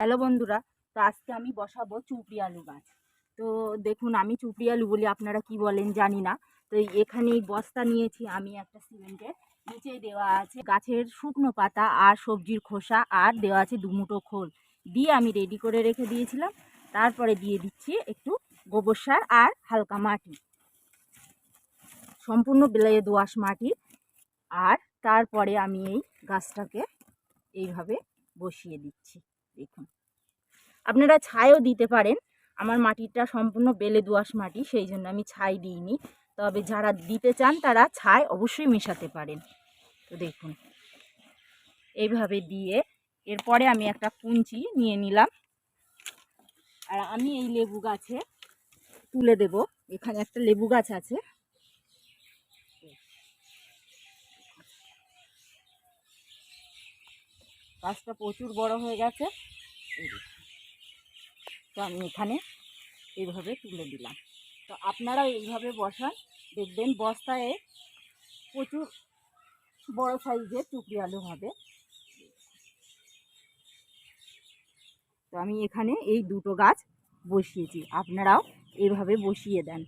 Hello বন্ধুরা, তো আজকে আমি বসাবো চুপড়ি আলু গাছ। তো দেখুন, আমি চুপড়ি আলু বলি, আপনারা কি বলেন জানি না। তো এখানে এই বস্তা নিয়েছি আমি একটা সিমেন্টের, নিচে দেওয়া আছে গাছের শুকনো পাতা আর সবজির খোসা, আর দেওয়া আছে দুমুঠো খোল দিয়ে আমি রেডি করে রেখে দিয়েছিলাম। তারপরে দিয়ে দিচ্ছি একটু গোবর সার আর হালকা মাটি, সম্পূর্ণ বেলাইয়ে দোআঁশ মাটি। আর তারপরে আমি এই গাছটাকে এইভাবে বসিয়ে দিচ্ছি। দেখুন, আপনারা ছাইও দিতে পারেন। আমার মাটিটা সম্পূর্ণ বেলে দোআঁশ মাটি, সেই জন্য আমি ছাই দিইনি। তবে যারা দিতে চান তারা ছাই অবশ্যই মেশাতে পারেন। তো দেখুন, এইভাবে দিয়ে এরপরে আমি একটা কুঞ্চি নিয়ে নিলাম, আর আমি এই লেবু গাছে তুলে দেব। এখানে একটা লেবু গাছ আছে, গাছটা প্রচুর বড় হয়ে গেছে। তো আমি এখানে এইভাবে তুলে দিলাম। তো আপনারাও এইভাবে বসান, দেখবেন বস্তায় প্রচুর বড় সাইজের চুপড়ি আলু হবে। তো আমি এখানে এই দুটো গাছ বসিয়েছি, আপনারাও এইভাবে বসিয়ে দেন।